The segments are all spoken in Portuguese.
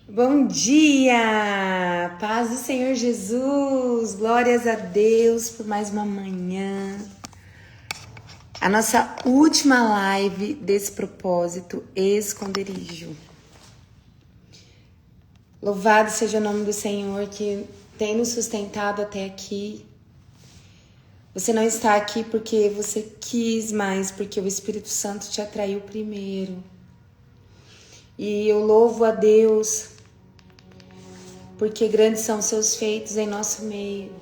Bom dia! Paz do Senhor Jesus! Glórias a Deus por mais uma manhã. A nossa última live desse propósito, esconderijo. Louvado seja o nome do Senhor que tem nos sustentado até aqui. Você não está aqui porque você quis, mas porque o Espírito Santo te atraiu primeiro. E eu louvo a Deus porque grandes são seus feitos em nosso meio.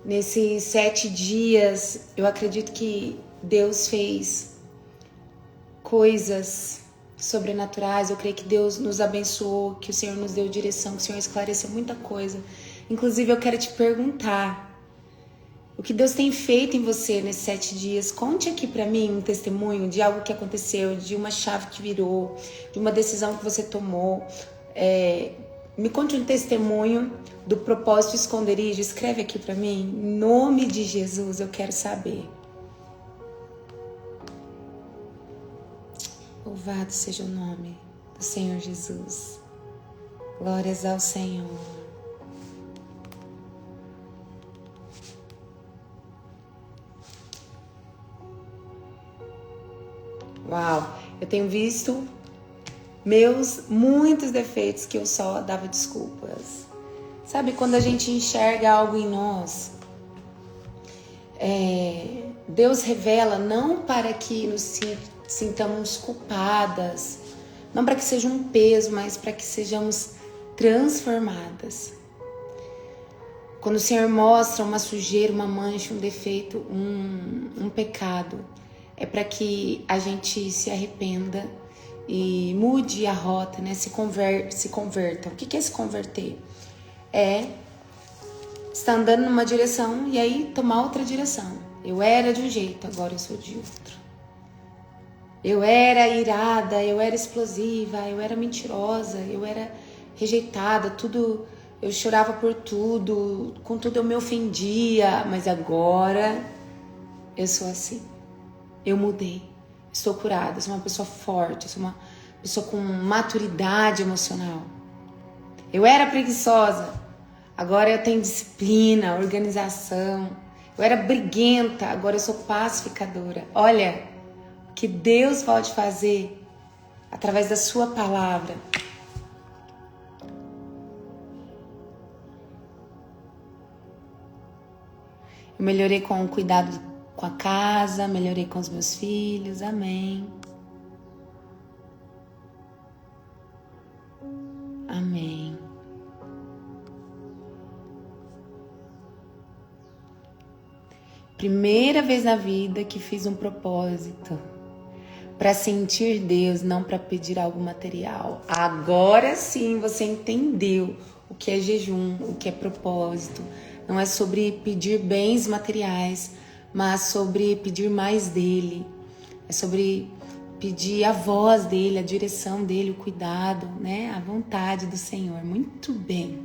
Nesses 7 dias, eu acredito que Deus fez coisas sobrenaturais. Eu creio que Deus nos abençoou, que o Senhor nos deu direção, que o Senhor esclareceu muita coisa. Inclusive, eu quero te perguntar, o que Deus tem feito em você nesses 7 dias? Conte aqui pra mim um testemunho de algo que aconteceu, de uma chave que virou, de uma decisão que você tomou. Me conte um testemunho do propósito esconderijo. Escreve aqui pra mim. Em nome de Jesus, eu quero saber. Louvado seja o nome do Senhor Jesus. Glórias ao Senhor. Uau, eu tenho visto muitos defeitos que eu só dava desculpas. Sabe, quando a gente enxerga algo em nós, Deus revela não para que nos sintamos culpadas, não para que seja um peso, mas para que sejamos transformadas. Quando o Senhor mostra uma sujeira, uma mancha, um defeito, um pecado, é para que a gente se arrependa e mude a rota, né? Se converta. O que é se converter? É estar andando numa direção e aí tomar outra direção. Eu era de um jeito, agora eu sou de outro. Eu era irada, eu era explosiva, eu era mentirosa, eu era rejeitada, tudo, eu chorava por tudo, com tudo eu me ofendia, mas agora eu sou assim. Eu mudei, estou curada, sou uma pessoa forte, sou uma pessoa com maturidade emocional. Eu era preguiçosa, agora eu tenho disciplina, organização. Eu era briguenta, agora eu sou pacificadora. Olha, o que Deus pode fazer através da sua palavra. Eu melhorei com o cuidado com a casa, melhorei com os meus filhos, amém. Amém. Primeira vez na vida que fiz um propósito para sentir Deus, não para pedir algo material. Agora sim você entendeu o que é jejum, o que é propósito. Não é sobre pedir bens materiais, mas sobre pedir mais dele. É sobre pedir a voz dele, a direção dele, o cuidado, né? A vontade do Senhor. Muito bem.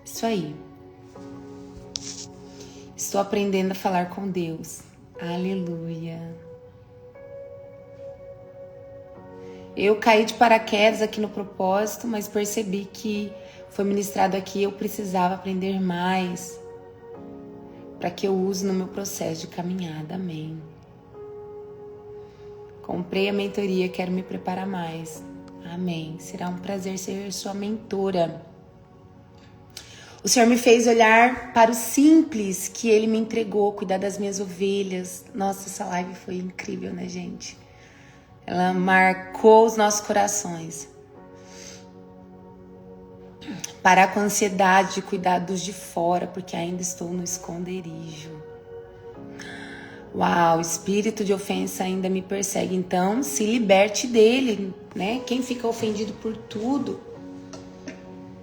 Isso aí. Estou aprendendo a falar com Deus. Aleluia. Eu caí de paraquedas aqui no propósito, mas percebi que foi ministrado aqui, eu precisava aprender mais para que eu use no meu processo de caminhada, amém. Comprei a mentoria, quero me preparar mais, amém. Será um prazer ser sua mentora. O Senhor me fez olhar para o simples que Ele me entregou, cuidar das minhas ovelhas. Nossa, essa live foi incrível, né, gente? Ela marcou os nossos corações. Parar com a ansiedade de cuidar dos de fora, porque ainda estou no esconderijo. Uau, espírito de ofensa ainda me persegue. Então, se liberte dele, né? Quem fica ofendido por tudo.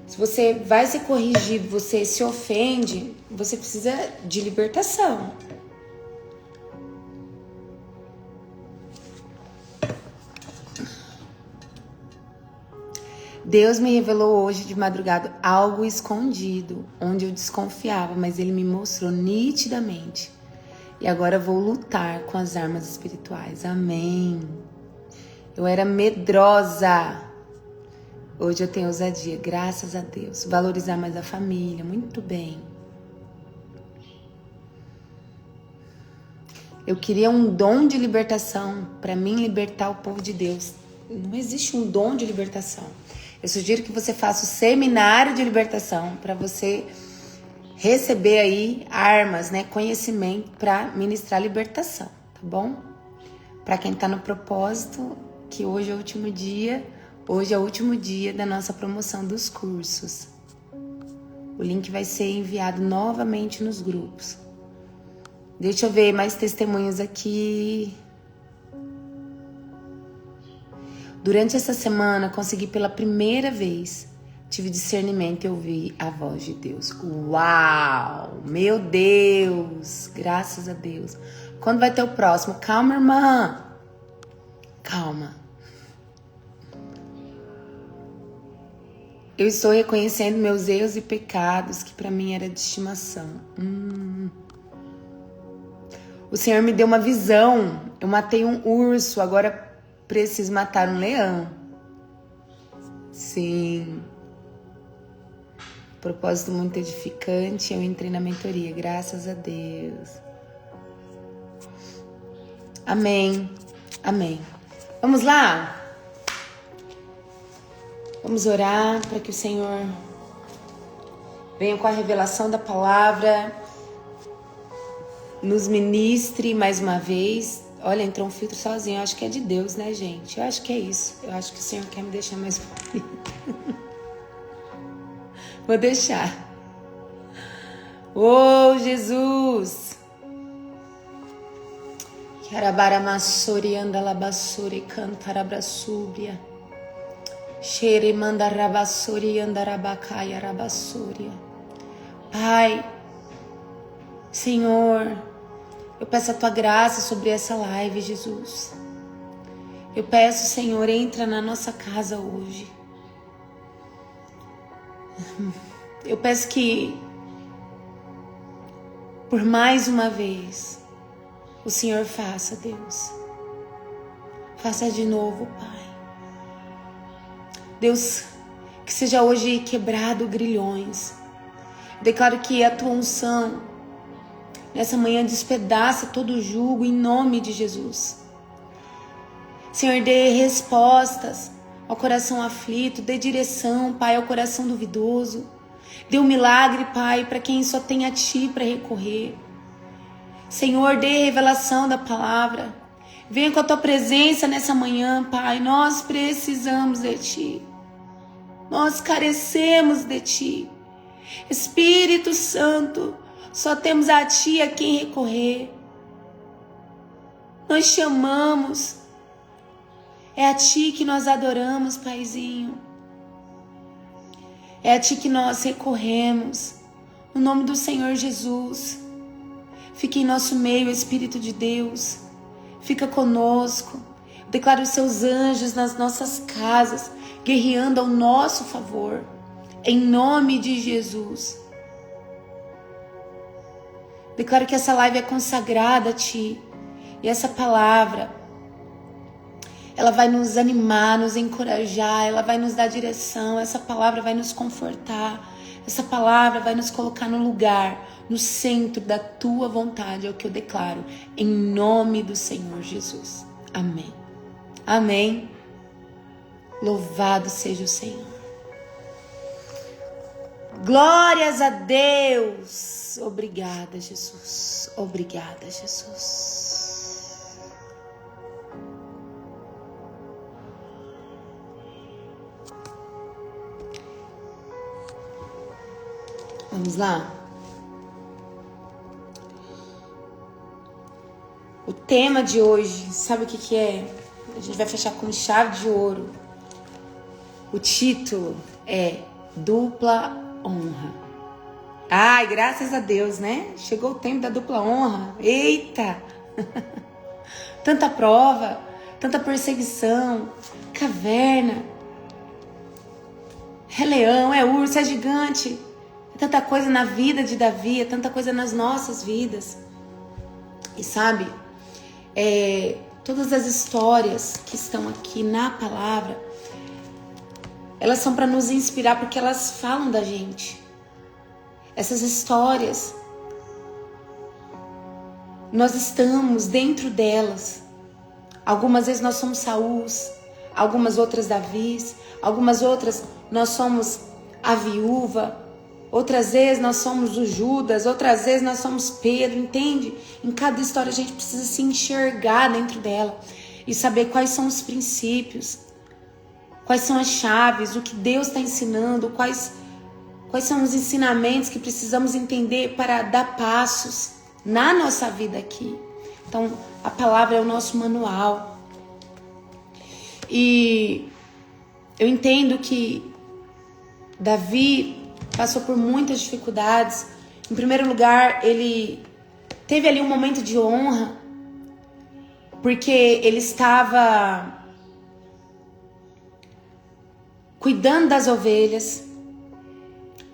Se você vai ser corrigido, você se ofende, você precisa de libertação. Deus me revelou hoje de madrugada algo escondido, onde eu desconfiava, mas Ele me mostrou nitidamente. E agora eu vou lutar com as armas espirituais. Amém. Eu era medrosa. Hoje eu tenho ousadia, graças a Deus. Valorizar mais a família, muito bem. Eu queria um dom de libertação para mim libertar o povo de Deus. Não existe um dom de libertação. Eu sugiro que você faça o seminário de libertação para você receber aí armas, né, conhecimento para ministrar libertação, tá bom? Para quem tá no propósito, que hoje é o último dia da nossa promoção dos cursos. O link vai ser enviado novamente nos grupos. Deixa eu ver mais testemunhos aqui. Durante essa semana, consegui pela primeira vez, tive discernimento e ouvi a voz de Deus. Uau! Meu Deus! Graças a Deus. Quando vai ter o próximo? Calma, irmã. Calma. Eu estou reconhecendo meus erros e pecados, que para mim era de estimação. O Senhor me deu uma visão. Eu matei um urso, agora preciso matar um leão. Sim. Propósito muito edificante. Eu entrei na mentoria, graças a Deus. Amém. Amém. Vamos lá? Vamos orar para que o Senhor venha com a revelação da palavra, nos ministre mais uma vez. Olha, entrou um filtro sozinho. Eu acho que é de Deus, né, gente? Eu acho que é isso. Eu acho que o Senhor quer me deixar mais bonita. Vou deixar. Oh, Jesus! Yarabaramasori andalabassori cantarabrasúbria. Xere mandarabassori andarabacai arabassúria. Pai, Senhor, eu peço a Tua graça sobre essa live, Jesus. Eu peço, Senhor, entra na nossa casa hoje. Eu peço que, por mais uma vez, o Senhor faça, Deus. Faça de novo, Pai. Deus, que seja hoje quebrado grilhões. Declaro que a Tua unção nessa manhã despedaça todo o jugo em nome de Jesus. Senhor, dê respostas ao coração aflito, dê direção, Pai, ao coração duvidoso. Dê um milagre, Pai, para quem só tem a Ti para recorrer. Senhor, dê revelação da palavra. Venha com a Tua presença nessa manhã, Pai. Nós precisamos de Ti. Nós carecemos de Ti. Espírito Santo, só temos a Ti a quem recorrer. Nós chamamos. É a Ti que nós adoramos, Paizinho. É a Ti que nós recorremos. No nome do Senhor Jesus. Fique em nosso meio, Espírito de Deus. Fica conosco. Declare os Seus anjos nas nossas casas, guerreando ao nosso favor. Em nome de Jesus. Declaro que essa live é consagrada a Ti. E essa palavra, ela vai nos animar, nos encorajar, ela vai nos dar direção, essa palavra vai nos confortar, essa palavra vai nos colocar no lugar, no centro da Tua vontade, é o que eu declaro, em nome do Senhor Jesus. Amém. Amém. Louvado seja o Senhor. Glórias a Deus. Obrigada, Jesus. Obrigada, Jesus. Vamos lá? O tema de hoje, sabe o que é? A gente vai fechar com chave de ouro. O título é Dupla Honra. Ai, graças a Deus, né? Chegou o tempo da dupla honra. Eita! Tanta prova, tanta perseguição, caverna. É leão, é urso, é gigante. É tanta coisa na vida de Davi, é tanta coisa nas nossas vidas. E sabe, todas as histórias que estão aqui na palavra, Elas são para nos inspirar porque elas falam da gente. Essas histórias, nós estamos dentro delas. Algumas vezes nós somos Sauls, algumas outras Davis, algumas outras nós somos a viúva, outras vezes nós somos o Judas, outras vezes nós somos Pedro, entende? Em cada história a gente precisa se enxergar dentro dela e saber quais são os princípios, quais são as chaves, o que Deus está ensinando, quais são os ensinamentos que precisamos entender para dar passos na nossa vida aqui. Então, a palavra é o nosso manual. E eu entendo que Davi passou por muitas dificuldades. Em primeiro lugar, ele teve ali um momento de honra, porque ele estava cuidando das ovelhas.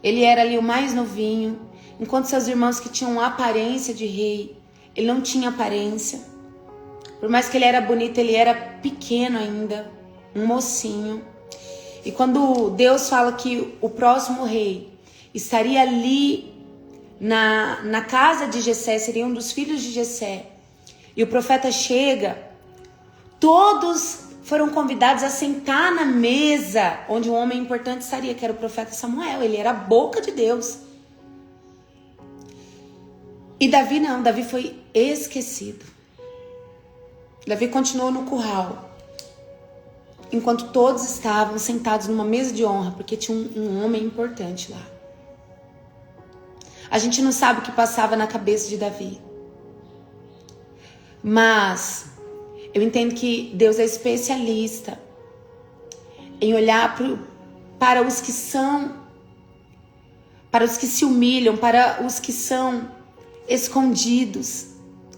Ele era ali o mais novinho, enquanto seus irmãos que tinham aparência de rei, ele não tinha aparência. Por mais que ele era bonito, ele era pequeno ainda, um mocinho. E quando Deus fala que o próximo rei estaria ali na casa de Jessé, seria um dos filhos de Jessé, e o profeta chega, todos foram convidados a sentar na mesa onde um homem importante estaria, que era o profeta Samuel. Ele era a boca de Deus. E Davi não, Davi foi esquecido. Davi continuou no curral, enquanto todos estavam sentados numa mesa de honra, porque tinha um homem importante lá. A gente não sabe o que passava na cabeça de Davi, mas eu entendo que Deus é especialista em olhar para os que são, para os que se humilham, para os que são escondidos,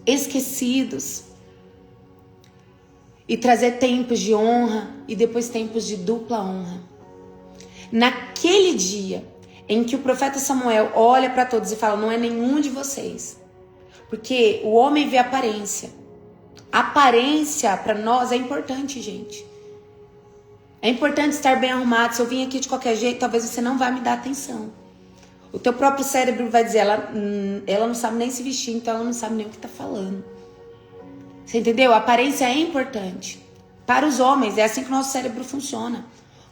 esquecidos, e trazer tempos de honra e depois tempos de dupla honra. Naquele dia em que o profeta Samuel olha para todos e fala: não é nenhum de vocês, porque o homem vê aparência. Aparência para nós é importante, gente. É importante estar bem arrumado. Se eu vim aqui de qualquer jeito, talvez você não vai me dar atenção. O teu próprio cérebro vai dizer: ela não sabe nem se vestir, então ela não sabe nem o que está falando. Você entendeu? A aparência é importante. Para os homens, é assim que o nosso cérebro funciona.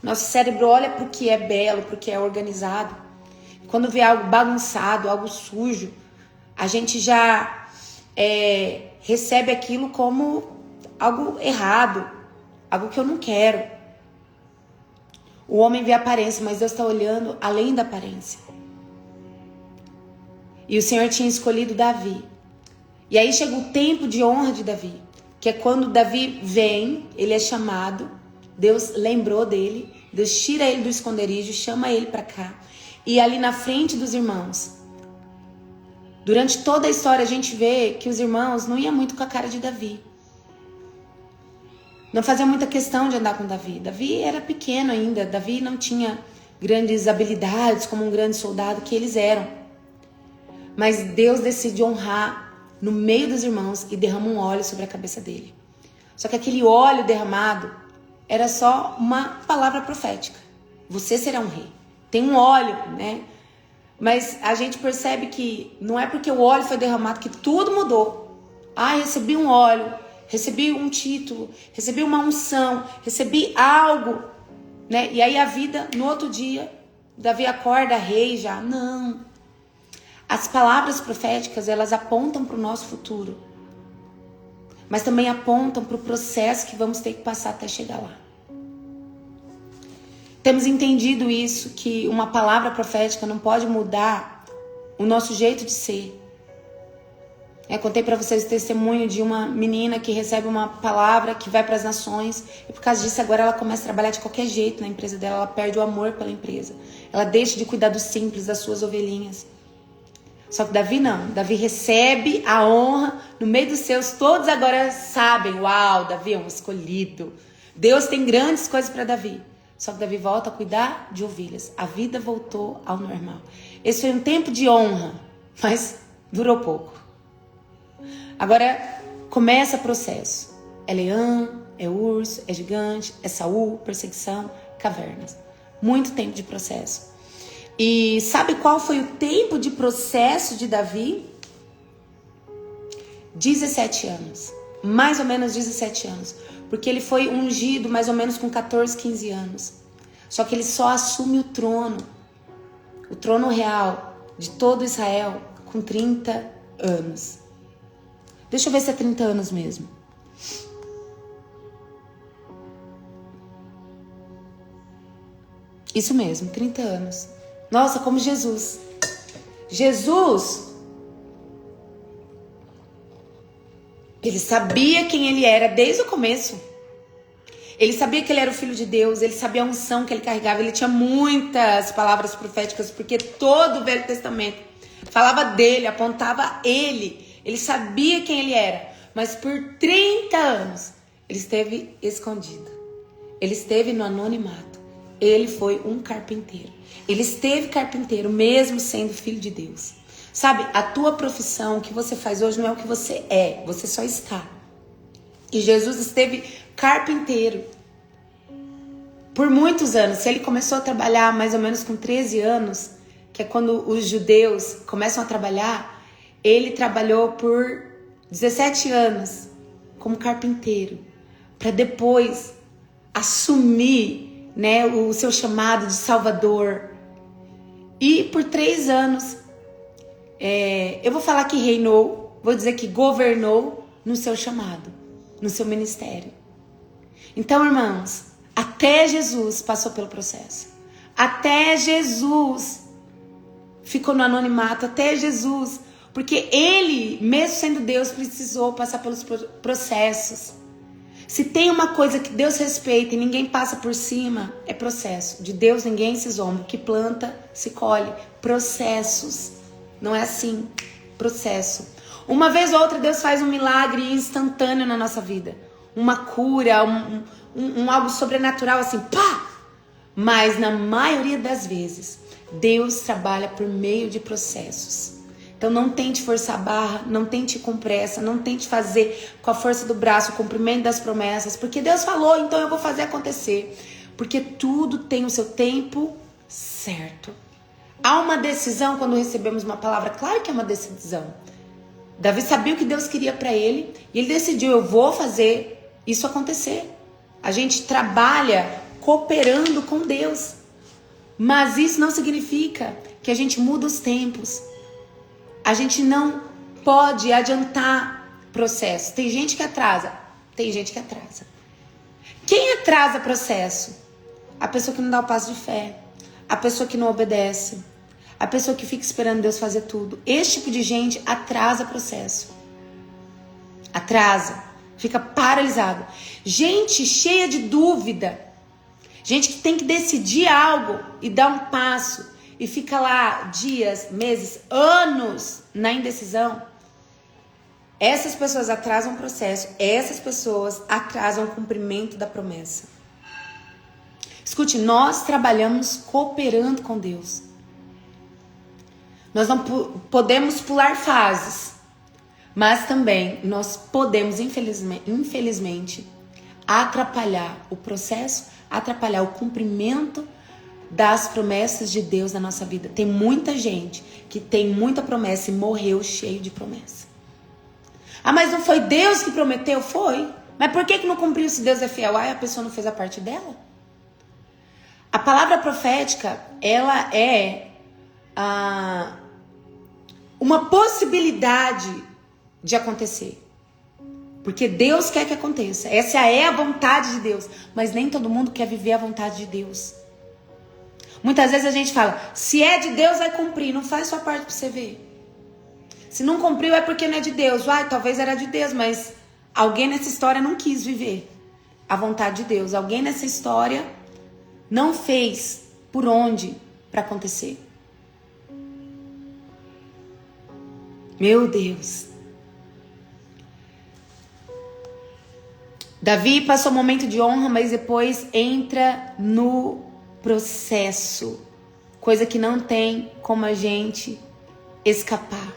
Nosso cérebro olha para o que é belo, para o que é organizado. Quando vê algo bagunçado, algo sujo, a gente já recebe aquilo como algo errado, algo que eu não quero. O homem vê a aparência, mas Deus está olhando além da aparência. E o Senhor tinha escolhido Davi. E aí chega o tempo de honra de Davi, que é quando Davi vem, ele é chamado, Deus lembrou dele, Deus tira ele do esconderijo, chama ele para cá. E ali na frente dos irmãos, durante toda a história a gente vê que os irmãos não iam muito com a cara de Davi. Não faziam muita questão de andar com Davi. Davi era pequeno ainda, Davi não tinha grandes habilidades como um grande soldado que eles eram. Mas Deus decide honrar no meio dos irmãos e derrama um óleo sobre a cabeça dele. Só que aquele óleo derramado era só uma palavra profética. Você será um rei. Tem um óleo, né? Mas a gente percebe que não é porque o óleo foi derramado que tudo mudou. Ah, recebi um óleo, recebi um título, recebi uma unção, recebi algo, né? E aí a vida, no outro dia, Davi acorda rei já. Não. As palavras proféticas, elas apontam para o nosso futuro, mas também apontam para o processo que vamos ter que passar até chegar lá. Temos entendido isso, que uma palavra profética não pode mudar o nosso jeito de ser. Eu contei para vocês o testemunho de uma menina que recebe uma palavra que vai para as nações, e por causa disso agora ela começa a trabalhar de qualquer jeito na empresa dela, ela perde o amor pela empresa, ela deixa de cuidar do simples, das suas ovelhinhas. Só que Davi não. Davi recebe a honra no meio dos seus. Todos agora sabem. Uau, Davi é um escolhido. Deus tem grandes coisas para Davi. Só que Davi volta a cuidar de ovelhas. A vida voltou ao normal. Esse foi um tempo de honra, mas durou pouco. Agora começa o processo. É leão, é urso, é gigante, é Saul, perseguição, cavernas. Muito tempo de processo. E sabe qual foi o tempo de processo de Davi? 17 anos. Mais ou menos 17 anos. Porque ele foi ungido mais ou menos com 14, 15 anos. Só que ele só assume o trono real de todo Israel com 30 anos. Deixa eu ver se é 30 anos mesmo. Isso mesmo, 30 anos. Nossa, como Jesus. Jesus, ele sabia quem ele era desde o começo. Ele sabia que ele era o Filho de Deus, ele sabia a unção que ele carregava, ele tinha muitas palavras proféticas, porque todo o Velho Testamento falava dele, apontava a ele. Ele sabia quem ele era, mas por 30 anos ele esteve escondido. Ele esteve no anonimato. Ele foi um carpinteiro. Ele esteve carpinteiro mesmo sendo filho de Deus. Sabe, a tua profissão, o que você faz hoje não é o que você é, você só está. E Jesus esteve carpinteiro por muitos anos. Se ele começou a trabalhar mais ou menos com 13 anos, que é quando os judeus começam a trabalhar, ele trabalhou por 17 anos como carpinteiro, para depois assumir, né, o seu chamado de Salvador. E por 3 anos, eu vou falar que reinou, vou dizer que governou no seu chamado, no seu ministério. Então, irmãos, até Jesus passou pelo processo. Até Jesus ficou no anonimato, até Jesus, porque ele, mesmo sendo Deus, precisou passar pelos processos. Se tem uma coisa que Deus respeita e ninguém passa por cima, é processo. De Deus ninguém se zomba. O que planta, se colhe. Processos. Não é assim. Processo. Uma vez ou outra Deus faz um milagre instantâneo na nossa vida. Uma cura, um algo sobrenatural assim, pá! Mas na maioria das vezes, Deus trabalha por meio de processos. Então não tente forçar a barra, não tente ir com pressa, não tente fazer com a força do braço o cumprimento das promessas, porque Deus falou, então eu vou fazer acontecer. Porque tudo tem o seu tempo certo. Há uma decisão quando recebemos uma palavra, claro que é uma decisão. Davi sabia o que Deus queria para ele e ele decidiu, eu vou fazer isso acontecer. A gente trabalha cooperando com Deus, mas isso não significa que a gente muda os tempos. A gente não pode adiantar processo. Tem gente que atrasa. Tem gente que atrasa. Quem atrasa processo? A pessoa que não dá o passo de fé. A pessoa que não obedece. A pessoa que fica esperando Deus fazer tudo. Esse tipo de gente atrasa processo. Atrasa. Fica paralisado. Gente cheia de dúvida. Gente que tem que decidir algo e dar um passo. E fica lá dias, meses, anos na indecisão. Essas pessoas atrasam o processo. Essas pessoas atrasam o cumprimento da promessa. Escute, nós trabalhamos cooperando com Deus. Nós não podemos pular fases. Mas também nós podemos, infelizmente, atrapalhar o processo, atrapalhar o cumprimento das promessas de Deus na nossa vida. Tem muita gente que tem muita promessa e morreu cheio de promessa. Ah, mas não foi Deus que prometeu? Foi. Mas por que não cumpriu se Deus é fiel? Ah, a pessoa não fez a parte dela? A palavra profética, ela é uma possibilidade de acontecer. Porque Deus quer que aconteça. Essa é a vontade de Deus. Mas nem todo mundo quer viver a vontade de Deus. Muitas vezes a gente fala, se é de Deus, vai cumprir. Não faz sua parte pra você ver. Se não cumpriu, é porque não é de Deus. Talvez era de Deus, mas alguém nessa história não quis viver a vontade de Deus. Alguém nessa história não fez por onde para acontecer. Meu Deus. Davi passou um momento de honra, mas depois entra no processo, coisa que não tem como a gente escapar.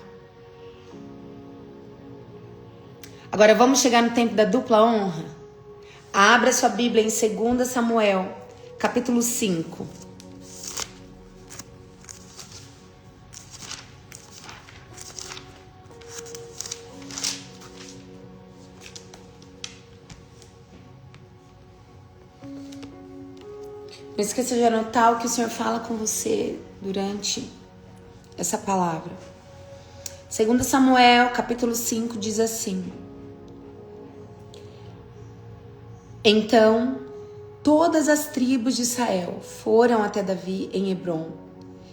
Agora vamos chegar no tempo da dupla honra. Abra sua Bíblia em 2 Samuel, capítulo 5. Não esqueça de anotar o que o Senhor fala com você durante essa palavra. 2 Samuel, capítulo 5, diz assim: Então todas as tribos de Israel foram até Davi em Hebrom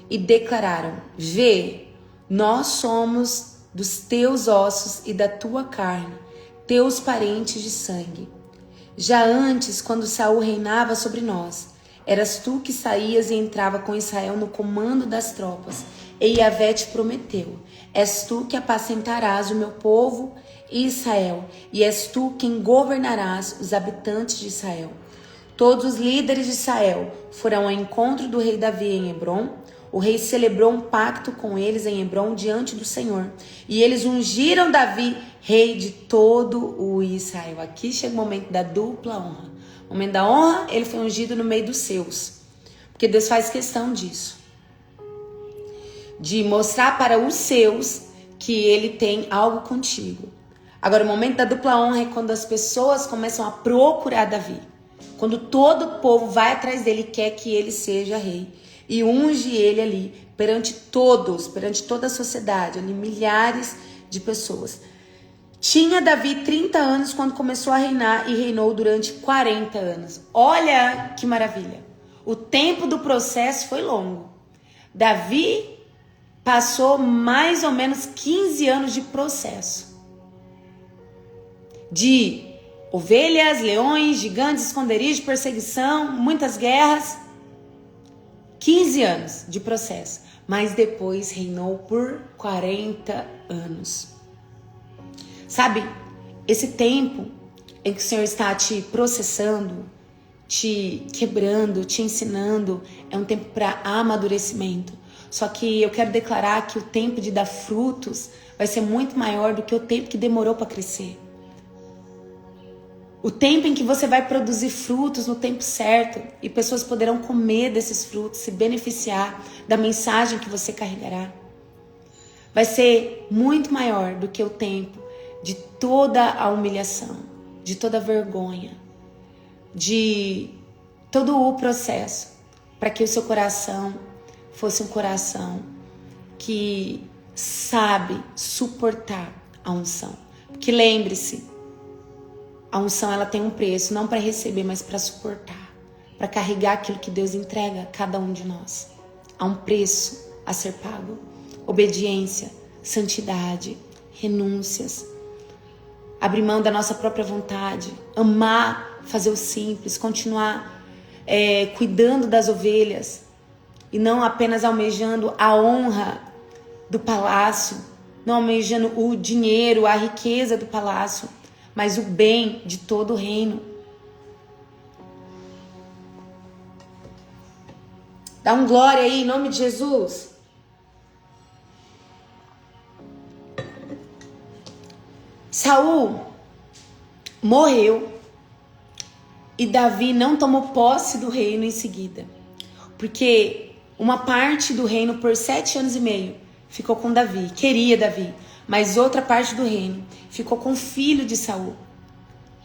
e declararam: Vê, nós somos dos teus ossos e da tua carne, teus parentes de sangue. Já antes, quando Saul reinava sobre nós, eras tu que saías e entrava com Israel no comando das tropas, e Yahvé te prometeu: és tu que apacentarás o meu povo Israel, e és tu quem governarás os habitantes de Israel. Todos os líderes de Israel foram ao encontro do rei Davi em Hebrom. O rei celebrou um pacto com eles em Hebrom diante do Senhor. E eles ungiram Davi rei de todo o Israel. Aqui chega o momento da dupla honra. O momento da honra, ele foi ungido no meio dos seus. Porque Deus faz questão disso. De mostrar para os seus que ele tem algo contigo. Agora, o momento da dupla honra é quando as pessoas começam a procurar Davi. Quando todo o povo vai atrás dele e quer que ele seja rei. E unge ele ali, perante todos, perante toda a sociedade, ali milhares de pessoas. Tinha Davi 30 anos quando começou a reinar e reinou durante 40 anos. Olha que maravilha. O tempo do processo foi longo. Davi passou mais ou menos 15 anos de processo. De ovelhas, leões, gigantes, esconderijos, perseguição, muitas guerras. 15 anos de processo, mas depois reinou por 40 anos. Sabe, esse tempo em que o Senhor está te processando, te quebrando, te ensinando, é um tempo para amadurecimento. Só que eu quero declarar que o tempo de dar frutos vai ser muito maior do que o tempo que demorou para crescer. O tempo em que você vai produzir frutos no tempo certo e pessoas poderão comer desses frutos, se beneficiar da mensagem que você carregará, vai ser muito maior do que o tempo de toda a humilhação, de toda a vergonha, de todo o processo, para que o seu coração fosse um coração que sabe suportar a unção. Porque lembre-se, a unção ela tem um preço, não para receber, mas para suportar, para carregar aquilo que Deus entrega a cada um de nós. Há um preço a ser pago: obediência, santidade, renúncias, abrir mão da nossa própria vontade, amar, fazer o simples, continuar cuidando das ovelhas e não apenas almejando a honra do palácio, não almejando o dinheiro, a riqueza do palácio, mas o bem de todo o reino. Dá um glória aí, em nome de Jesus. Saul morreu e Davi não tomou posse do reino em seguida. Porque uma parte do reino por 7 anos e meio ficou com Davi, queria Davi. Mas outra parte do reino ficou com o filho de Saul.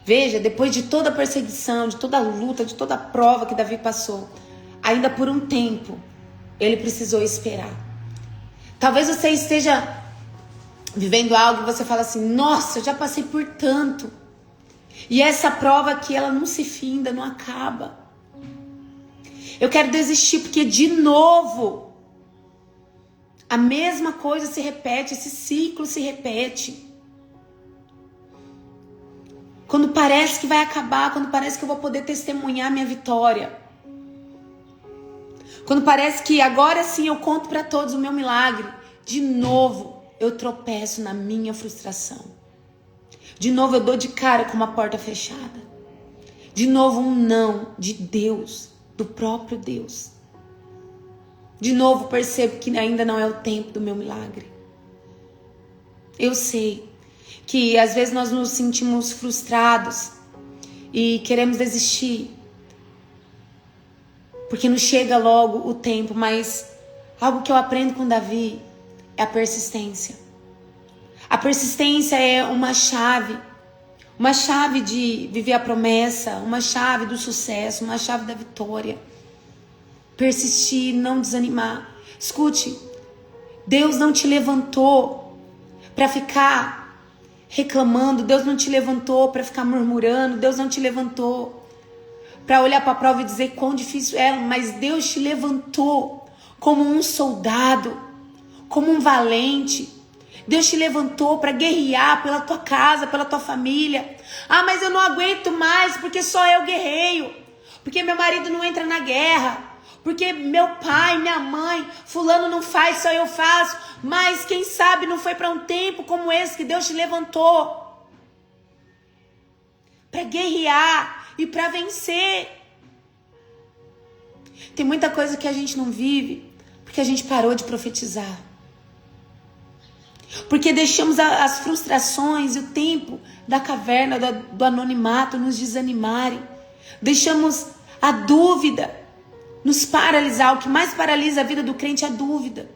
Veja, depois de toda a perseguição, de toda a luta, de toda a prova que Davi passou, ainda por um tempo, ele precisou esperar. Talvez você esteja vivendo algo e você fala assim: nossa, eu já passei por tanto. E essa prova aqui, ela não se finda, não acaba. Eu quero desistir porque de novo a mesma coisa se repete, esse ciclo se repete. Quando parece que vai acabar, quando parece que eu vou poder testemunhar minha vitória. Quando parece que agora sim eu conto para todos o meu milagre. De novo eu tropeço na minha frustração. De novo eu dou de cara com uma porta fechada. De novo um não de Deus, do próprio Deus. De novo percebo que ainda não é o tempo do meu milagre. Eu sei que às vezes nós nos sentimos frustrados e queremos desistir, porque não chega logo o tempo, mas algo que eu aprendo com Davi é a persistência. A persistência é uma chave de viver a promessa, uma chave do sucesso, uma chave da vitória. persistir, não desanimar. Escute, Deus não te levantou para ficar reclamando, Deus não te levantou para ficar murmurando, Deus não te levantou para olhar para a prova e dizer quão difícil é, mas Deus te levantou como um soldado, como um valente. Deus te levantou para guerrear pela tua casa, pela tua família. Ah, mas eu não aguento mais porque só eu guerreio, porque meu marido não entra na guerra, porque meu pai, minha mãe, fulano não faz, só eu faço. Mas quem sabe não foi para um tempo como esse que Deus te levantou para guerrear e para vencer. Tem muita coisa que a gente não vive porque a gente parou de profetizar. Porque deixamos as frustrações e o tempo da caverna, do anonimato nos desanimarem. Deixamos a dúvida nos paralisar. O que mais paralisa a vida do crente é a dúvida.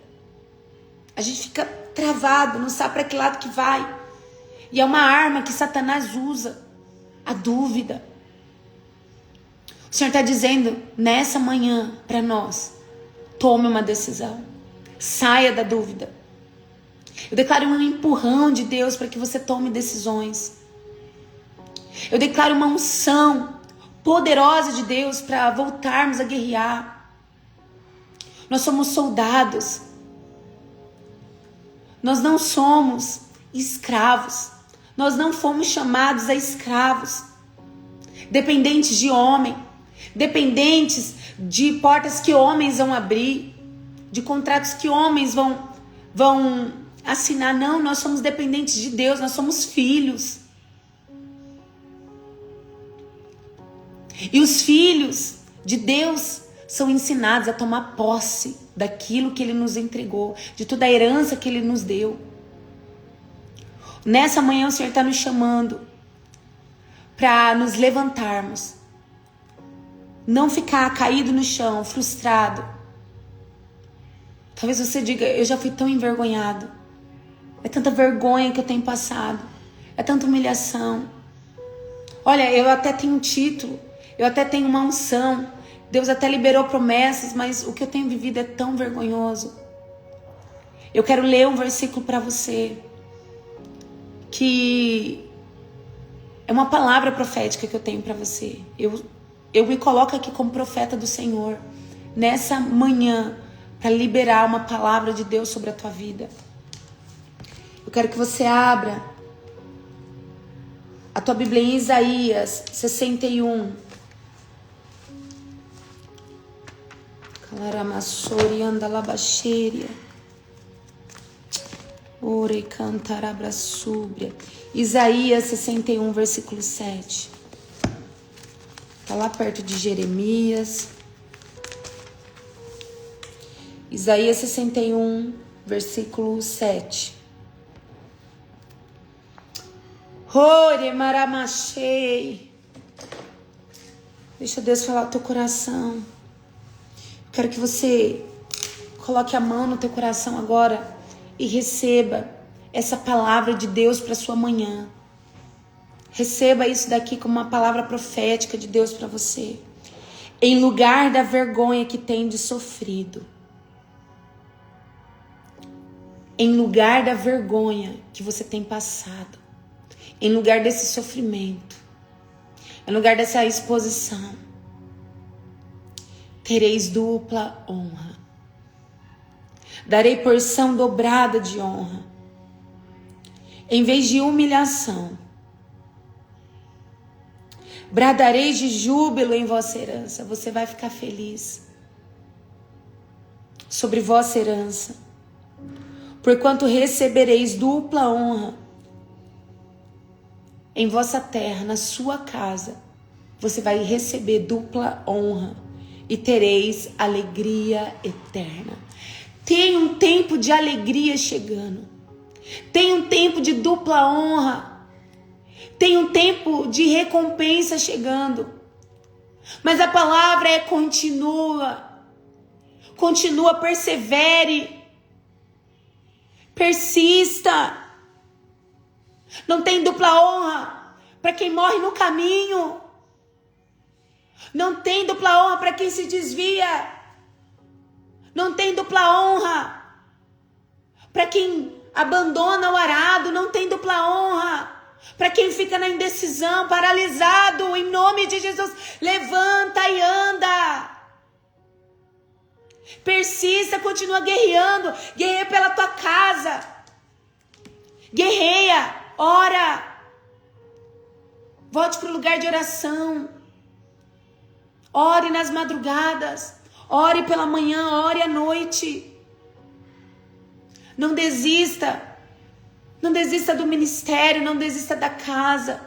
A gente fica travado, não sabe para que lado que vai. E é uma arma que Satanás usa, a dúvida. O Senhor está dizendo nessa manhã para nós: tome uma decisão, saia da dúvida. Eu declaro um empurrão de Deus para que você tome decisões. Eu declaro uma unção poderosa de Deus para voltarmos a guerrear. Nós somos soldados. Nós não somos escravos. Nós não fomos chamados a escravos, dependentes de homem, dependentes de portas que homens vão abrir, de contratos que homens vão assinar. Não, nós somos dependentes de Deus, nós somos filhos. E os filhos de Deus são ensinados a tomar posse daquilo que Ele nos entregou, de toda a herança que Ele nos deu. Nessa manhã o Senhor está nos chamando para nos levantarmos, não ficar caído no chão, frustrado. Talvez você diga: eu já fui tão envergonhado, é tanta vergonha que eu tenho passado, é tanta humilhação. Olha, eu até tenho um título, eu até tenho uma unção, Deus até liberou promessas, mas o que eu tenho vivido é tão vergonhoso. Eu quero ler um versículo para você, que é uma palavra profética que eu tenho para você. Eu me coloco aqui como profeta do Senhor nessa manhã para liberar uma palavra de Deus sobre a tua vida. Eu quero que você abra a tua Bíblia em Isaías 61. Calaramasori andalabaxeria. Ore cantarabrasúbria. Isaías 61, versículo 7. Está lá perto de Jeremias. Isaías 61, versículo 7. Ore maramachei. Deixa Deus falar o teu coração. Quero que você coloque a mão no teu coração agora e receba essa palavra de Deus para sua manhã. Receba isso daqui como uma palavra profética de Deus para você. Em lugar da vergonha que tendes sofrido, em lugar da vergonha que você tem passado, em lugar desse sofrimento, em lugar dessa exposição, tereis dupla honra. Darei porção dobrada de honra. Em vez de humilhação, bradareis de júbilo em vossa herança. Você vai ficar feliz sobre vossa herança, porquanto recebereis dupla honra em vossa terra, na sua casa. Você vai receber dupla honra e tereis alegria eterna. Tem um tempo de alegria chegando. Tem um tempo de dupla honra. Tem um tempo de recompensa chegando. Mas a palavra é continua. Continua, persevere. Persista. Não tem dupla honra para quem morre no caminho. Não tem dupla honra para quem se desvia. Não tem dupla honra. Para quem abandona o arado, não tem dupla honra. Para quem fica na indecisão, paralisado, em nome de Jesus, levanta e anda. Persista, continua guerreando. Guerreia pela tua casa. Guerreia, ora. Volte para o lugar de oração. Ore nas madrugadas. Ore pela manhã, ore à noite. Não desista. Não desista do ministério, não desista da casa.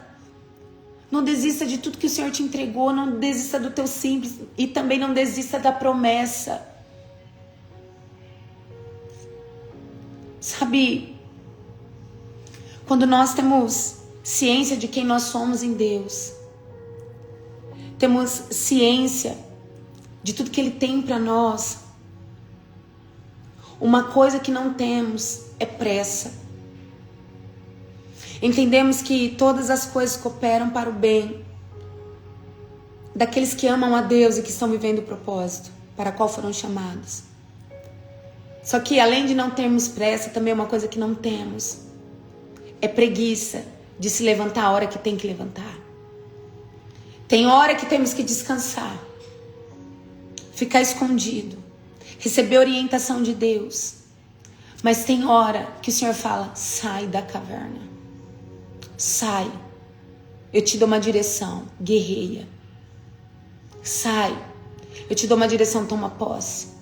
Não desista de tudo que o Senhor te entregou. Não desista do teu simples. E também não desista da promessa. Sabe, quando nós temos ciência de quem nós somos em Deus, temos ciência de tudo que Ele tem para nós, uma coisa que não temos é pressa. Entendemos que todas as coisas cooperam para o bem daqueles que amam a Deus e que estão vivendo o propósito para qual foram chamados. Só que além de não termos pressa, também uma coisa que não temos é preguiça de se levantar a hora que tem que levantar. Tem hora que temos que descansar, ficar escondido, receber orientação de Deus. Mas tem hora que o Senhor fala, sai da caverna, sai, eu te dou uma direção, guerreia, sai, eu te dou uma direção, toma posse.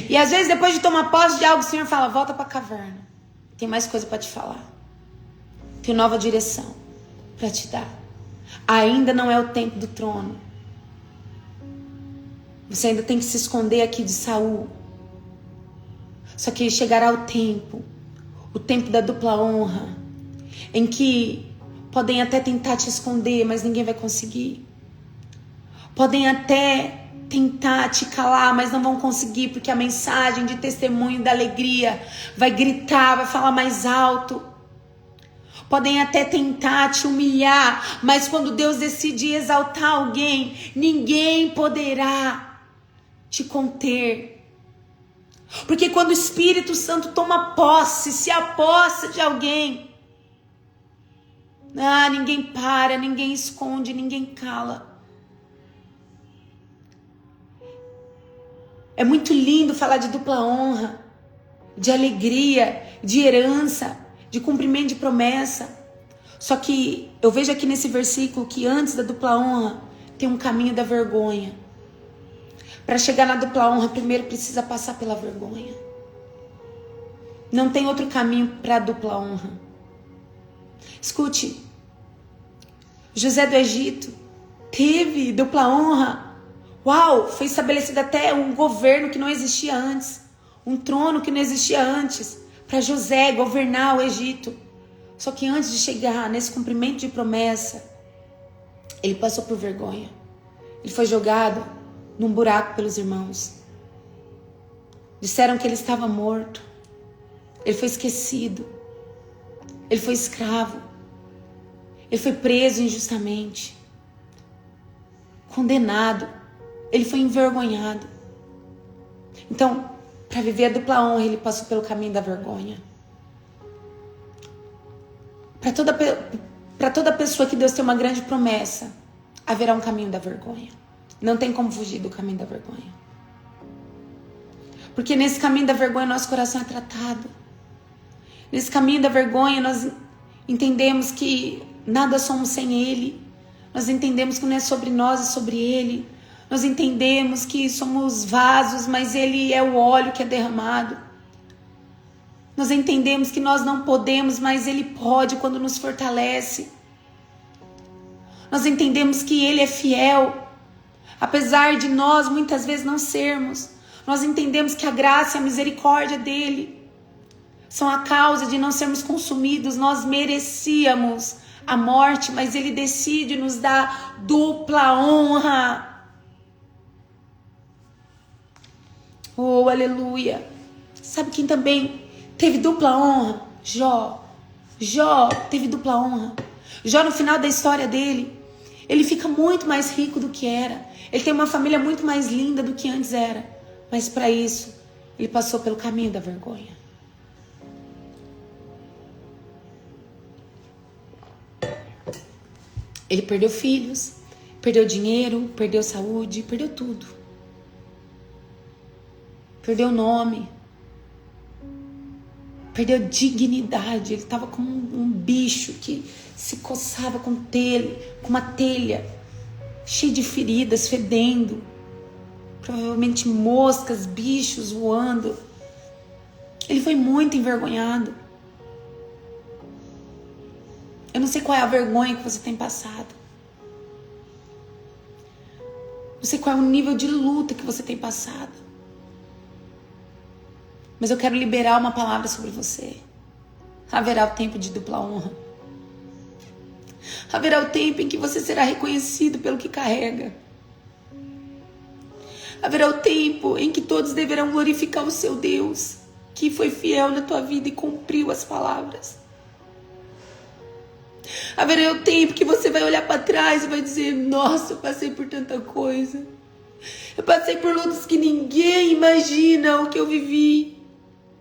E às vezes depois de tomar posse de algo, o Senhor fala, volta para a caverna, tem mais coisa para te falar, tem nova direção para te dar. Ainda não é o tempo do trono. Você ainda tem que se esconder aqui de Saul. Só que chegará o tempo da dupla honra, em que podem até tentar te esconder, mas ninguém vai conseguir. Podem até tentar te calar, mas não vão conseguir, porque a mensagem de testemunho da alegria vai gritar, vai falar mais alto. Podem até tentar te humilhar, mas quando Deus decide exaltar alguém, ninguém poderá te conter. Porque quando o Espírito Santo toma posse, se aposta de alguém, ninguém para, ninguém esconde, ninguém cala. É muito lindo falar de dupla honra, de alegria, de herança, de cumprimento de promessa. Só que eu vejo aqui nesse versículo que antes da dupla honra tem um caminho da vergonha. Para chegar na dupla honra, primeiro precisa passar pela vergonha. Não tem outro caminho para a dupla honra. Escute, José do Egito teve dupla honra. Uau, foi estabelecido até um governo que não existia antes, um trono que não existia antes, para José governar o Egito. Só que antes de chegar nesse cumprimento de promessa, ele passou por vergonha. Ele foi jogado num buraco pelos irmãos. Disseram que ele estava morto. Ele foi esquecido. Ele foi escravo. Ele foi preso injustamente. Condenado. Ele foi envergonhado. Então, para viver a dupla honra, ele passou pelo caminho da vergonha. Para toda pessoa que Deus tem uma grande promessa, haverá um caminho da vergonha. Não tem como fugir do caminho da vergonha. Porque nesse caminho da vergonha, nosso coração é tratado. Nesse caminho da vergonha, nós entendemos que nada somos sem Ele. Nós entendemos que não é sobre nós, é sobre Ele. Nós entendemos que somos vasos, mas Ele é o óleo que é derramado. Nós entendemos que nós não podemos, mas Ele pode quando nos fortalece. Nós entendemos que Ele é fiel, apesar de nós muitas vezes não sermos. Nós entendemos que a graça e a misericórdia dEle são a causa de não sermos consumidos. Nós merecíamos a morte, mas Ele decide nos dar dupla honra. Oh, aleluia. Sabe quem também teve dupla honra? Jó. Jó teve dupla honra. Jó, no final da história dele, ele fica muito mais rico do que era. Ele tem uma família muito mais linda do que antes era. Mas para isso, ele passou pelo caminho da vergonha. Ele perdeu filhos, perdeu dinheiro, perdeu saúde, perdeu tudo. Perdeu nome. Perdeu dignidade. Ele estava como um bicho que se coçava com uma telha, cheio de feridas, fedendo. Provavelmente moscas, bichos voando. Ele foi muito envergonhado. Eu não sei qual é a vergonha que você tem passado. Não sei qual é o nível de luta que você tem passado. Mas eu quero liberar uma palavra sobre você. Haverá o tempo de dupla honra. Haverá o tempo em que você será reconhecido pelo que carrega. Haverá o tempo em que todos deverão glorificar o seu Deus, que foi fiel na tua vida e cumpriu as palavras. Haverá o tempo que você vai olhar para trás e vai dizer: nossa, eu passei por tanta coisa. Eu passei por lutas que ninguém imagina o que eu vivi.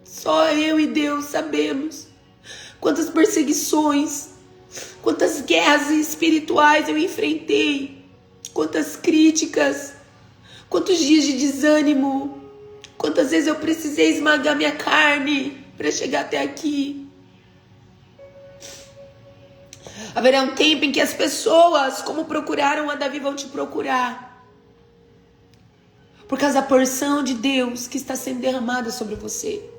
Só eu e Deus sabemos quantas perseguições, quantas guerras espirituais eu enfrentei, quantas críticas, quantos dias de desânimo, quantas vezes eu precisei esmagar minha carne para chegar até aqui. Haverá um tempo em que as pessoas, como procuraram a Davi, vão te procurar. Por causa da porção de Deus que está sendo derramada sobre você.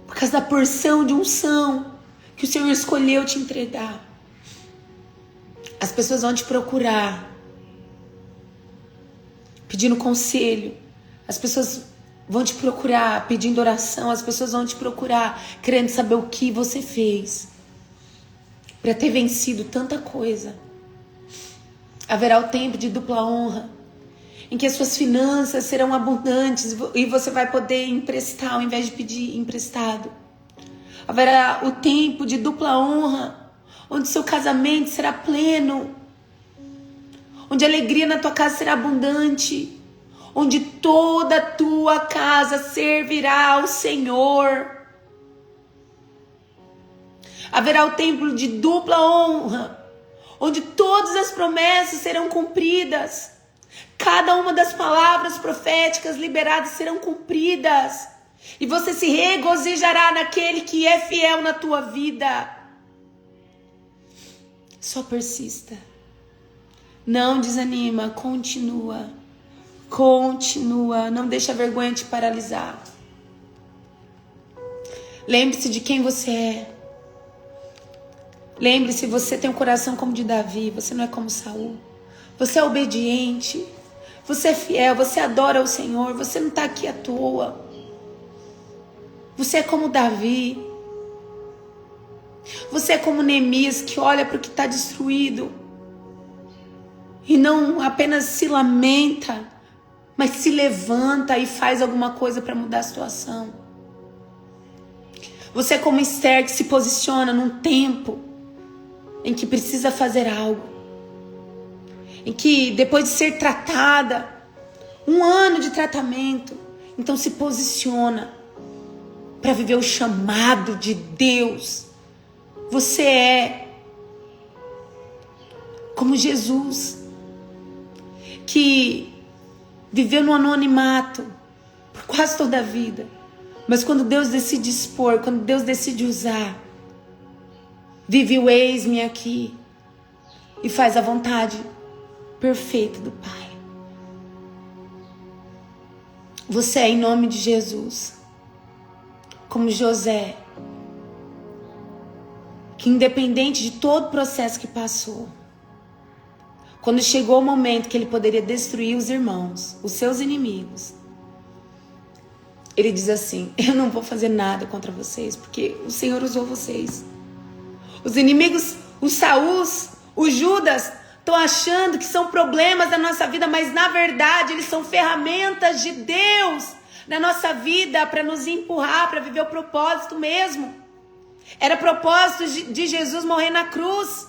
Por causa da porção de unção que o Senhor escolheu te entregar. As pessoas vão te procurar, pedindo conselho. As pessoas vão te procurar pedindo oração. As pessoas vão te procurar querendo saber o que você fez para ter vencido tanta coisa. Haverá o tempo de dupla honra, em que as suas finanças serão abundantes e você vai poder emprestar ao invés de pedir emprestado. Haverá o tempo de dupla honra, onde seu casamento será pleno, onde a alegria na tua casa será abundante, onde toda a tua casa servirá ao Senhor. Haverá o tempo de dupla honra, onde todas as promessas serão cumpridas. Cada uma das palavras proféticas liberadas serão cumpridas. E você se regozijará naquele que é fiel na tua vida. Só persista. Não desanima, continua. Continua, não deixa a vergonha te paralisar. Lembre-se de quem você é. Lembre-se, você tem um coração como de Davi, você não é como Saul. Você é obediente, você é fiel, você adora o Senhor, você não está aqui à toa. Você é como Davi. Você é como Neemias, que olha para o que está destruído e não apenas se lamenta, mas se levanta e faz alguma coisa para mudar a situação. Você é como Esther, que se posiciona num tempo em que precisa fazer algo, em que depois de ser tratada, 1 ano de tratamento, então se posiciona para viver o chamado de Deus. Você é como Jesus, que viveu no anonimato por quase toda a vida, mas quando Deus decide expor, quando Deus decide usar, vive o eis-me aqui e faz a vontade perfeita do Pai. Você é, em nome de Jesus, como José, que independente de todo o processo que passou, quando chegou o momento que ele poderia destruir os irmãos, os seus inimigos, ele diz assim: eu não vou fazer nada contra vocês, porque o Senhor usou vocês. Os inimigos, os Saús, os Judas, estão achando que são problemas da nossa vida, mas na verdade eles são ferramentas de Deus na nossa vida para nos empurrar, para viver o propósito mesmo. Era propósito de Jesus morrer na cruz.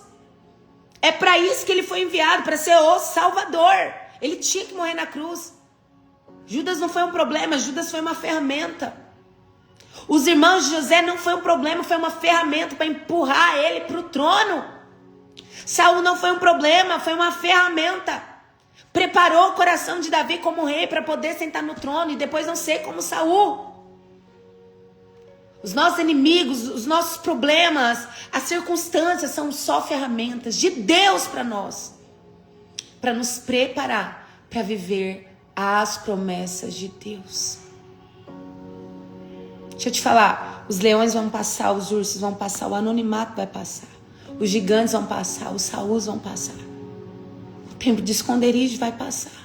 É para isso que ele foi enviado, para ser o Salvador. Ele tinha que morrer na cruz. Judas não foi um problema, Judas foi uma ferramenta. Os irmãos de José não foi um problema, foi uma ferramenta para empurrar ele para o trono. Saul não foi um problema, foi uma ferramenta. Preparou o coração de Davi como rei para poder sentar no trono e depois não ser como Saul. Os nossos inimigos, os nossos problemas, as circunstâncias são só ferramentas de Deus para nós. Para nos preparar para viver as promessas de Deus. Deixa eu te falar, os leões vão passar, os ursos vão passar, o anonimato vai passar. Os gigantes vão passar, os Sauls vão passar. O tempo de esconderijo vai passar.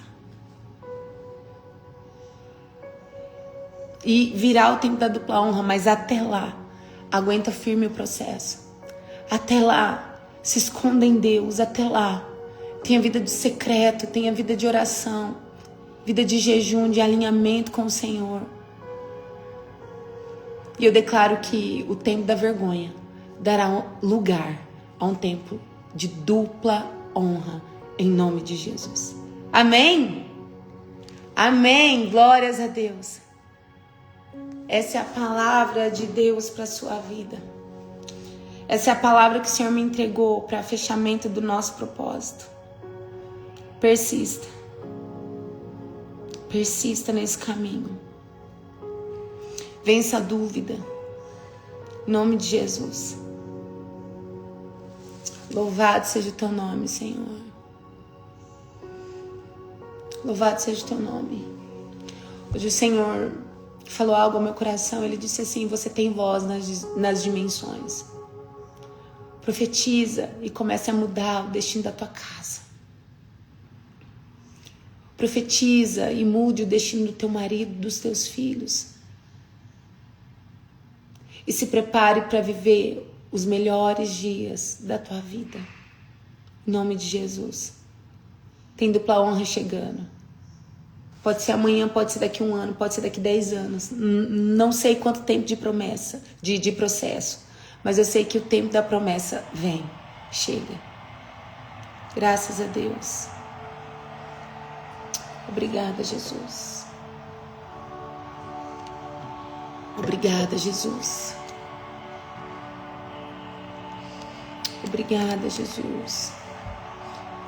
E virá o tempo da dupla honra, mas até lá, aguenta firme o processo. Até lá, se esconda em Deus, até lá. Tenha vida de secreto, tenha vida de oração, vida de jejum, de alinhamento com o Senhor. E eu declaro que o tempo da vergonha dará lugar a um tempo de dupla honra, em nome de Jesus. Amém? Amém. Glórias a Deus. Essa é a palavra de Deus para a sua vida. Essa é a palavra que o Senhor me entregou para fechamento do nosso propósito. Persista. Persista nesse caminho. Vença a dúvida. Em nome de Jesus. Louvado seja o teu nome, Senhor. Louvado seja o teu nome. Hoje o Senhor falou algo ao meu coração. Ele disse assim: você tem voz nas dimensões. Profetiza e comece a mudar o destino da tua casa. Profetiza e mude o destino do teu marido, dos teus filhos. E se prepare para viver os melhores dias da tua vida. Em nome de Jesus. Tem dupla honra chegando. Pode ser amanhã, pode ser daqui a 1 ano, pode ser daqui a 10 anos. Não sei quanto tempo de promessa, de processo. Mas eu sei que o tempo da promessa vem, chega. Graças a Deus. Obrigada, Jesus. Obrigada, Jesus. Obrigada, Jesus.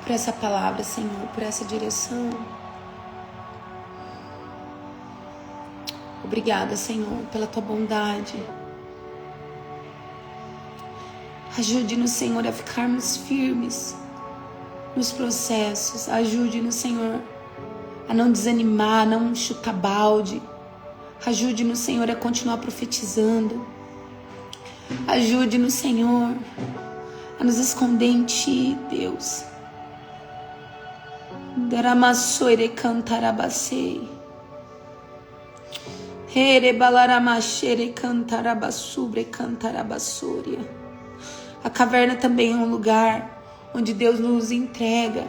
Por essa palavra, Senhor, por essa direção. Obrigada, Senhor, pela tua bondade. Ajude-nos, Senhor, a ficarmos firmes nos processos. Ajude-nos, Senhor, a não desanimar, a não chutar balde. Ajude-nos, Senhor, a continuar profetizando. Ajude-nos, Senhor, a nos esconder em Ti, Deus. Daramassoire cantarabacei. Herebalaramachere cantarabassubre cantarabassúria. A caverna também é um lugar onde Deus nos entrega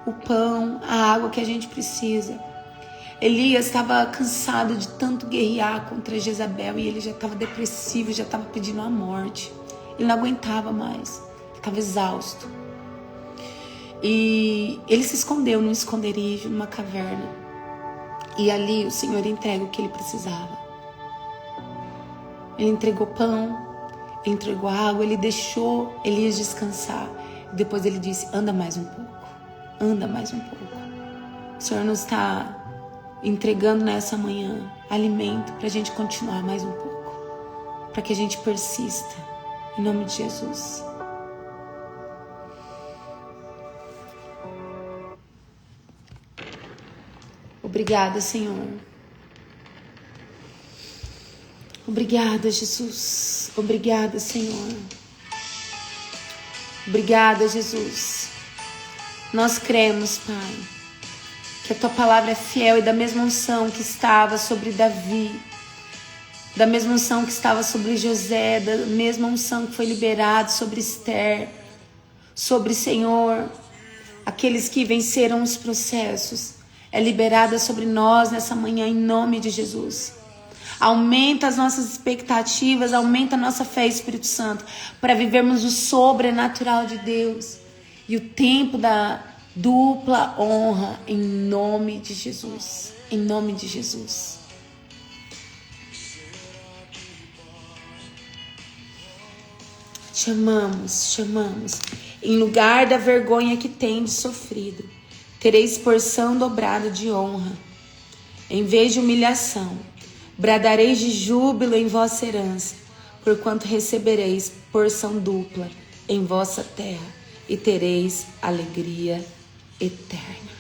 o pão, a água que a gente precisa. Elias estava cansado de tanto guerrear contra Jezabel e ele já estava depressivo, já estava pedindo a morte. Ele não aguentava mais, estava exausto. E ele se escondeu num esconderijo, numa caverna. E ali o Senhor entrega o que ele precisava. Ele entregou pão, ele entregou água, ele deixou Elias descansar. Depois ele disse: anda mais um pouco, anda mais um pouco. O Senhor nos está entregando nessa manhã alimento para a gente continuar mais um pouco, para que a gente persista, em nome de Jesus. Obrigada, Senhor. Obrigada, Jesus. Obrigada, Senhor. Obrigada, Jesus. Nós cremos, Pai, que a Tua palavra é fiel e da mesma unção que estava sobre Davi, da mesma unção que estava sobre José, da mesma unção que foi liberada sobre Esther, sobre, Senhor, aqueles que venceram os processos, é liberada sobre nós nessa manhã, em nome de Jesus. Aumenta as nossas expectativas, aumenta a nossa fé, Espírito Santo, para vivermos o sobrenatural de Deus. E o tempo da Dupla honra em nome de Jesus. Em nome de Jesus. Chamamos. Em lugar da vergonha que tendes sofrido, tereis porção dobrada de honra. Em vez de humilhação, bradareis de júbilo em vossa herança, porquanto recebereis porção dupla em vossa terra e tereis alegria eterna.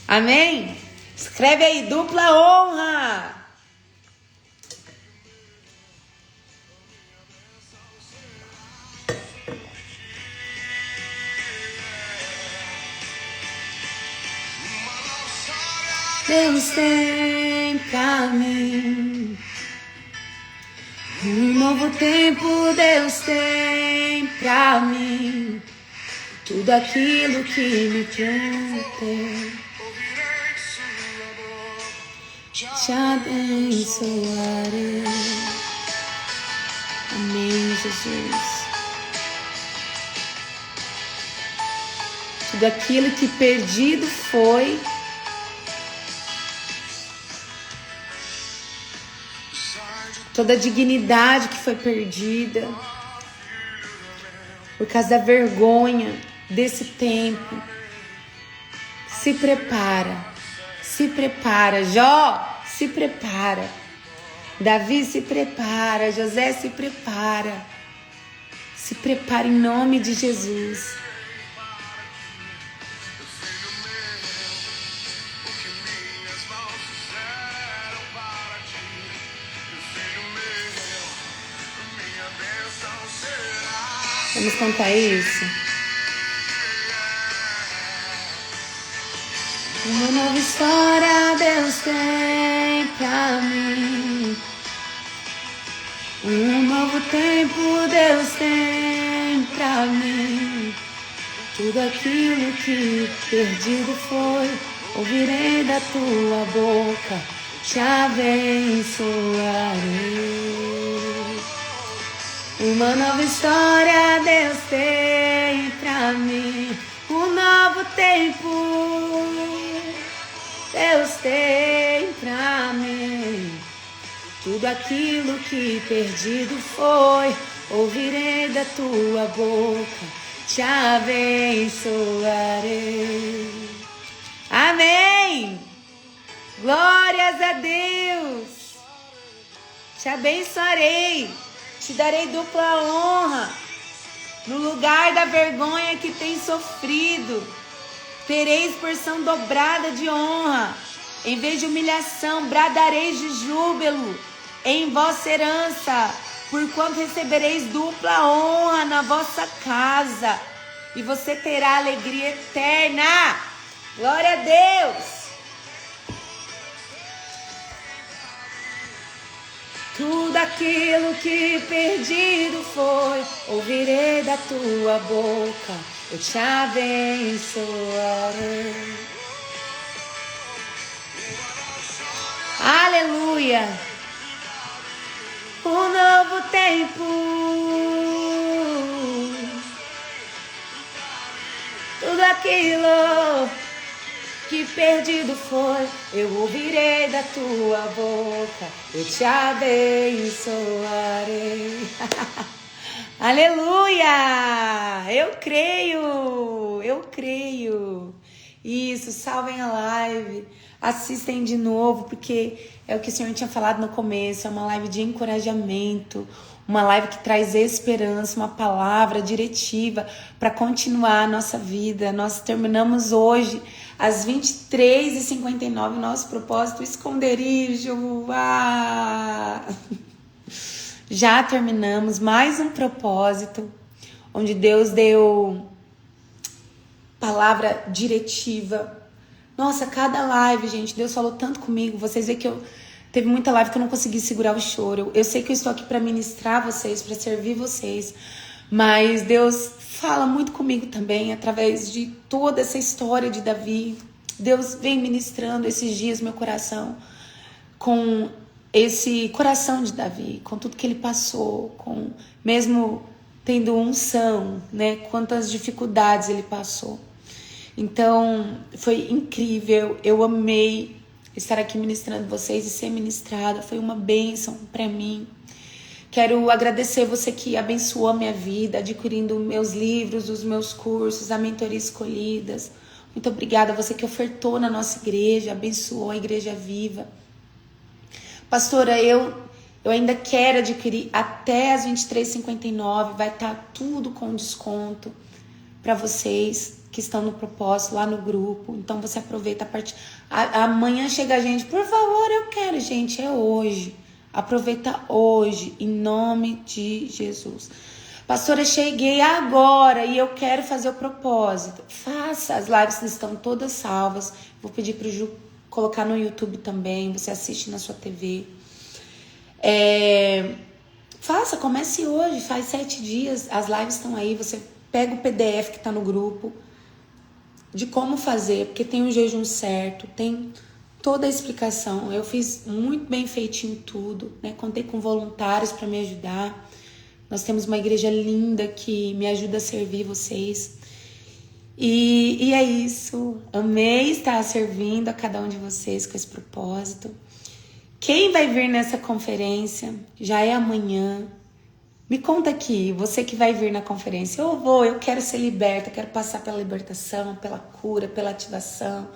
Amém? Escreve aí, dupla honra. Deus tem pra mim um novo tempo, Deus tem pra mim tudo aquilo que me prometeu. Te abençoarei. Amém, Jesus. Tudo aquilo que perdido foi, toda a dignidade que foi perdida por causa da vergonha desse tempo. Se prepara. Jó, se prepara. Davi, se prepara. José, se prepara. Se prepara em nome de Jesus. Vamos cantar isso? Uma nova história Deus tem pra mim. Um novo tempo Deus tem pra mim. Tudo aquilo que perdido foi, ouvirei da tua boca, te abençoarei. Uma nova história Deus tem pra mim. Um novo tempo Deus tem pra mim. Tudo aquilo que perdido foi, ouvirei da tua boca, te abençoarei. Amém! Glórias a Deus! Te abençoarei. Te darei dupla honra. No lugar da vergonha que tens sofrido, tereis porção dobrada de honra. Em vez de humilhação, bradareis de júbilo em vossa herança, porquanto recebereis dupla honra na vossa casa, e você terá alegria eterna. Glória a Deus! Tudo aquilo que perdido foi, ouvirei da tua boca, eu te abençoarei. Aleluia! Um novo tempo, tudo aquilo que perdido foi, eu ouvirei da tua boca, eu te abençoarei. Aleluia! Eu creio. Isso, salvem a live, assistem de novo, porque é o que o Senhor tinha falado no começo, é uma live de encorajamento, uma live que traz esperança, uma palavra diretiva para continuar a nossa vida. Nós terminamos hoje às 23h59, nosso propósito, esconderijo. Já terminamos mais um propósito, onde Deus deu palavra diretiva. Nossa, cada live, gente, Deus falou tanto comigo. Vocês veem que teve muita live que eu não consegui segurar o choro. Eu sei que eu estou aqui para ministrar vocês, para servir vocês, mas Deus fala muito comigo também através de toda essa história de Davi. Deus vem ministrando esses dias meu coração com esse coração de Davi, com tudo que ele passou, com mesmo tendo unção, né? Quantas dificuldades ele passou. Então, foi incrível. Eu amei estar aqui ministrando vocês e ser ministrada. Foi uma bênção para mim. Quero agradecer você que abençoou a minha vida, adquirindo meus livros, os meus cursos, a mentoria escolhidas. Muito obrigada a você que ofertou na nossa igreja, abençoou a Igreja Viva. Pastora, eu ainda quero adquirir até as 23h59, vai estar tudo com desconto para vocês que estão no propósito, lá no grupo. Então você aproveita a parte. Amanhã chega a gente, por favor, eu quero, gente, é hoje. Aproveita hoje, em nome de Jesus. Pastora, cheguei agora e eu quero fazer o propósito. Faça, as lives estão todas salvas. Vou pedir para o Ju colocar no YouTube também, você assiste na sua TV. Faça, comece hoje, faz 7 dias, as lives estão aí, você pega o PDF que está no grupo de como fazer, porque tem um jejum certo, tem toda a explicação. Eu fiz muito bem feitinho tudo, né? Contei com voluntários para me ajudar. Nós temos uma igreja linda que me ajuda a servir vocês. E é isso. Amei estar servindo a cada um de vocês com esse propósito. Quem vai vir nessa conferência? Já é amanhã. Me conta aqui, você que vai vir na conferência. Eu quero ser liberta, eu quero passar pela libertação, pela cura, pela ativação.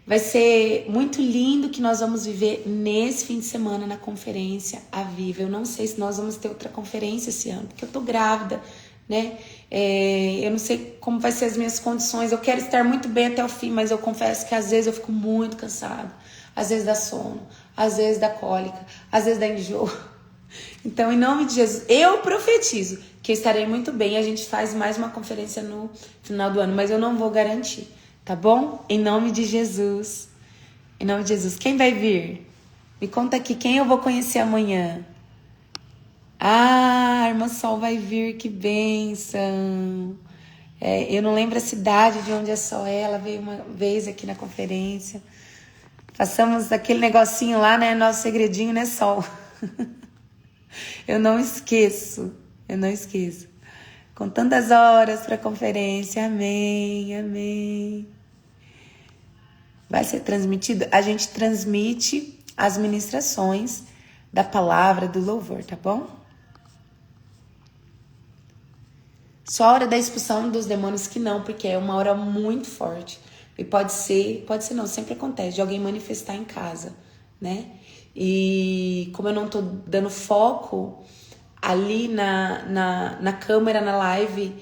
Vai ser muito lindo que nós vamos viver nesse fim de semana na conferência A Viva. Eu não sei se nós vamos ter outra conferência esse ano, porque eu tô grávida, né? Eu não sei como vai ser as minhas condições. Eu quero estar muito bem até o fim, mas eu confesso que às vezes eu fico muito cansada. Às vezes dá sono, às vezes dá cólica, às vezes dá enjoo. Então, em nome de Jesus, eu profetizo que eu estarei muito bem. A gente faz mais uma conferência no final do ano, mas eu não vou garantir, tá bom? Em nome de Jesus. Em nome de Jesus. Quem vai vir? Me conta aqui, quem eu vou conhecer amanhã? A irmã Sol vai vir, que bênção. Eu não lembro a cidade de onde é Sol. Ela veio uma vez aqui na conferência. Passamos aquele negocinho lá, né? Nosso segredinho, né, Sol? Eu não esqueço. Contando as horas para a conferência. Amém, amém. Vai ser transmitido? A gente transmite as ministrações da palavra, do louvor, tá bom? Só a hora da expulsão dos demônios que não, porque é uma hora muito forte. E pode ser não, sempre acontece, de alguém manifestar em casa, né? E como eu não tô dando foco ali na câmera, na live,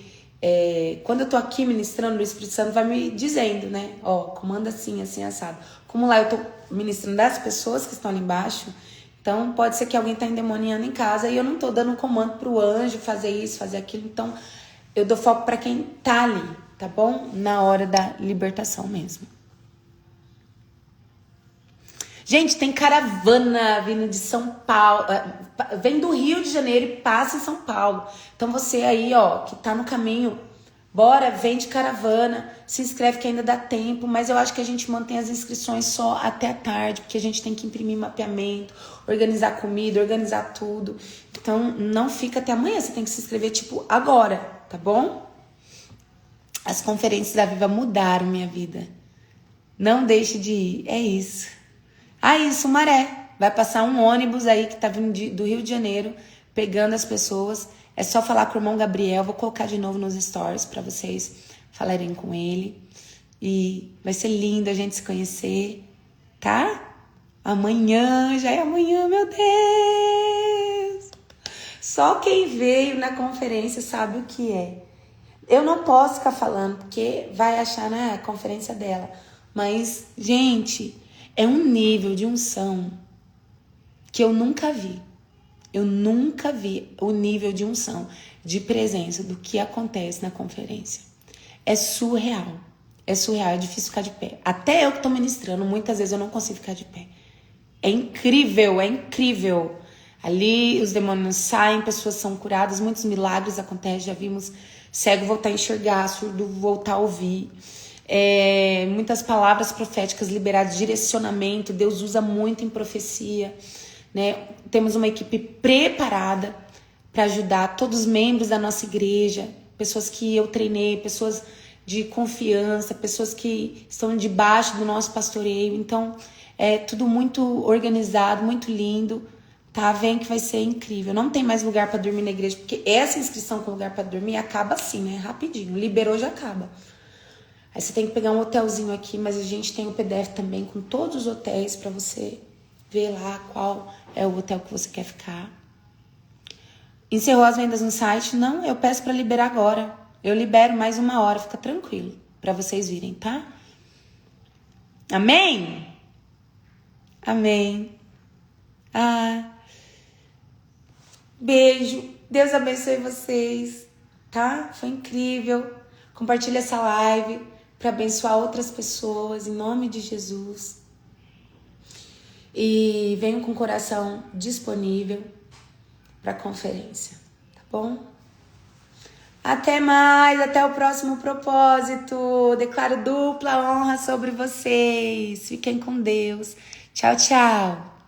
quando eu tô aqui ministrando, o Espírito Santo vai me dizendo, né? Comanda assim, assim, assado. Como lá eu tô ministrando das pessoas que estão ali embaixo, então pode ser que alguém tá endemoniando em casa e eu não tô dando um comando pro anjo fazer isso, fazer aquilo. Então eu dou foco para quem tá ali, tá bom? Na hora da libertação mesmo. Gente, tem caravana vindo de São Paulo, vem do Rio de Janeiro e passa em São Paulo. Então você aí, que tá no caminho, bora, vem de caravana, se inscreve que ainda dá tempo, mas eu acho que a gente mantém as inscrições só até a tarde, porque a gente tem que imprimir mapeamento, organizar comida, organizar tudo. Então não fica até amanhã, você tem que se inscrever agora, tá bom? As conferências da Viva mudaram minha vida. Não deixe de ir, é isso. Sumaré. Vai passar um ônibus aí que tá vindo do Rio de Janeiro, pegando as pessoas. É só falar com o irmão Gabriel. Vou colocar de novo nos stories para vocês falarem com ele. E vai ser lindo a gente se conhecer, tá? Amanhã, já é amanhã, meu Deus! Só quem veio na conferência sabe o que é. Eu não posso ficar falando, porque vai achar na conferência dela. Mas, gente, é um nível de unção que eu nunca vi. Eu nunca vi o nível de unção, de presença do que acontece na conferência. É surreal. É difícil ficar de pé. Até eu que tô ministrando, muitas vezes eu não consigo ficar de pé. É incrível. Ali os demônios saem, pessoas são curadas, muitos milagres acontecem. Já vimos cego voltar a enxergar, surdo voltar a ouvir. Muitas palavras proféticas liberadas, direcionamento. Deus usa muito em profecia, né? Temos uma equipe preparada para ajudar todos os membros da nossa igreja, pessoas que eu treinei, pessoas de confiança, pessoas que estão debaixo do nosso pastoreio. Então, é tudo muito organizado, muito lindo, tá? Vem que vai ser incrível. Não tem mais lugar para dormir na igreja, porque essa inscrição com lugar para dormir acaba assim, né? Rapidinho. Liberou, já acaba. Aí você tem que pegar um hotelzinho aqui, mas a gente tem o PDF também com todos os hotéis para você ver lá qual é o hotel que você quer ficar. Encerrou as vendas no site? Não, eu peço para liberar agora. Eu libero mais 1 hora, fica tranquilo, para vocês virem, tá? Amém? Amém. Beijo. Deus abençoe vocês, tá? Foi incrível. Compartilha essa live para abençoar outras pessoas, em nome de Jesus. E venham com o coração disponível para a conferência, tá bom? Até mais, até o próximo propósito. Declaro dupla honra sobre vocês. Fiquem com Deus. Tchau, tchau.